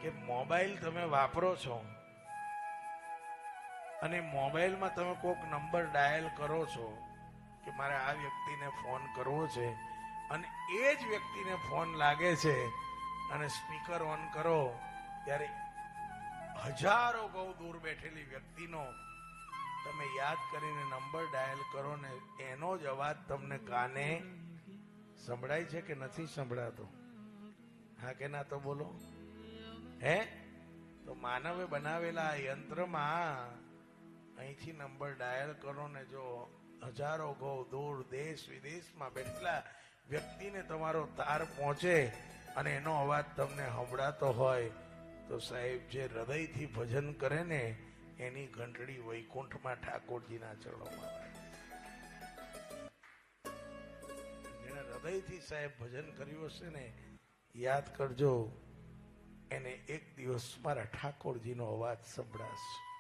કે મોબાઈલ તમે વાપરો છો અને મોબાઈલમાં તમે કોઈક નંબર ડાયલ કરો છો કે મારે આ વ્યક્તિને ફોન કરવો છે અને એ જ વ્યક્તિને ફોન લાગે છે અને સ્પીકર ઓન કરો ત્યારે હજારો ગૌ દૂર બેઠેલી વ્યક્તિનો તમે યાદ કરીને નંબર ડાયલ કરો ને એનો જ અવાજ તમને કાને સંભળાય છે કે નથી સંભળાતો? હા કે ના તો બોલો. હે તો માનવે બનાવેલા યંત્રમાં અહીંથી નંબર ડાયલ કરો ને જો હજારો ગૌ દૂર દેશ વિદેશમાં બેઠેલા વ્યક્તિને તમારો તાર પહોંચે અને એનો અવાજ તમને સંભળાતો હોય તો સાહેબ જે હૃદયથી ભજન કરે ને એની ઘંટડી વૈકુંઠમાં ઠાકોરજીના ચરણોમાં જેને હૃદયથી સાહેબ ભજન કર્યું હશે ને યાદ કરજો એને એક દિવસ મારા ઠાકોરજીનો અવાજ સંભળાશે.